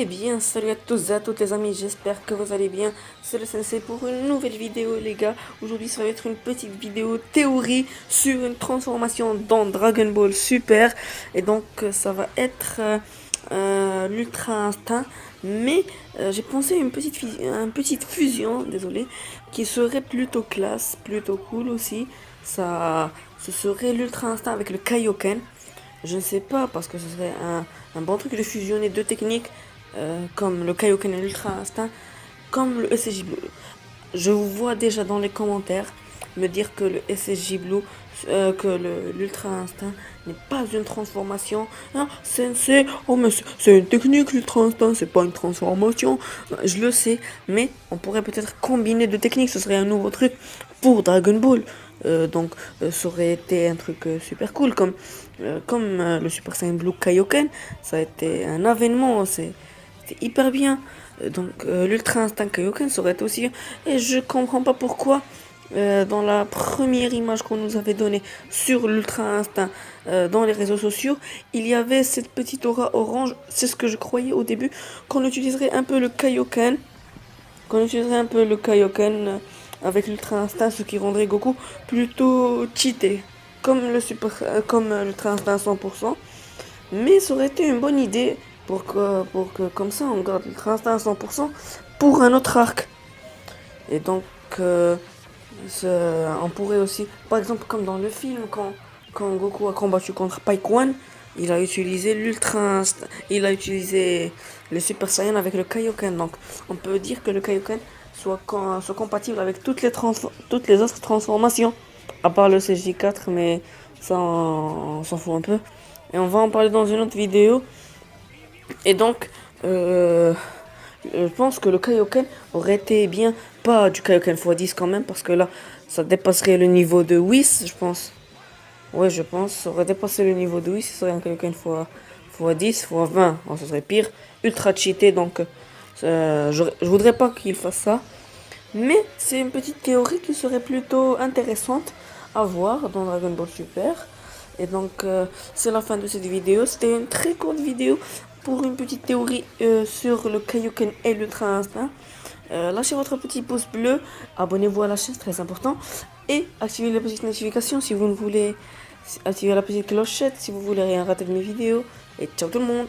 Eh bien, salut à tous et à toutes les amis, j'espère que vous allez bien. C'est le Sensei pour une nouvelle vidéo les gars. Aujourd'hui ça va être une petite vidéo théorie sur une transformation dans Dragon Ball Super. Et donc ça va être l'Ultra Instinct. Mais j'ai pensé à une petite fusion, désolé, qui serait plutôt classe, plutôt cool aussi. Ce serait l'Ultra Instinct avec le Kaioken. Je ne sais pas, parce que ce serait un bon truc de fusionner deux techniques comme le Kaioken et l'Ultra Instinct, comme le SSJ Blue. Je vous vois déjà dans les commentaires me dire que le SSJ Blue, l'Ultra Instinct n'est pas une transformation. Ah, Sensei, oh mais c'est une technique l'Ultra Instinct, c'est pas une transformation. Je le sais, mais on pourrait peut-être combiner deux techniques, ce serait un nouveau truc pour Dragon Ball. Ça aurait été un truc super cool comme le Super Saiyan Blue Kaioken. Ça a été un avènement, c'était hyper bien. L'Ultra Instinct Kaioken ça aurait été aussi. Et je comprends pas pourquoi dans la première image qu'on nous avait donnée sur l'Ultra Instinct dans les réseaux sociaux, il y avait cette petite aura orange. C'est ce que je croyais au début, qu'on utiliserait un peu le Kaioken. Qu'on utiliserait un peu le Kaioken avec l'Ultra Instinct, ce qui rendrait Goku plutôt cheaté. Comme l'Ultra Instinct 100%. Mais ça aurait été une bonne idée pour que comme ça on garde l'Ultra Instinct à 100% pour un autre arc. Et donc on pourrait aussi, par exemple comme dans le film, quand Goku a combattu contre Paikwan, il a utilisé l'Ultra Instinct, il a utilisé le Super Saiyan avec le Kaioken. Donc on peut dire que le Kaioken soit compatible avec toutes les autres transformations, à part le CJ4, mais ça on s'en fout un peu. Et on va en parler dans une autre vidéo. Et donc, je pense que le Kaioken aurait été bien, pas du Kaioken x10 quand même, parce que là, ça dépasserait le niveau de Whis, je pense. Ouais, je pense, ça aurait dépassé le niveau de Whis, ce serait un Kaioken x10, x20, oh, ça serait pire. Ultra cheaté, donc je voudrais pas qu'il fasse ça. Mais c'est une petite théorie qui serait plutôt intéressante à voir dans Dragon Ball Super. Et donc, c'est la fin de cette vidéo. C'était une très courte vidéo pour une petite théorie sur le Kaioken et l'Ultra Instinct. Lâchez votre petit pouce bleu, abonnez-vous à la chaîne, c'est très important. Et activez les petites notifications si vous ne voulez. Activez la petite clochette si vous voulez rien rater de mes vidéos. Et ciao tout le monde!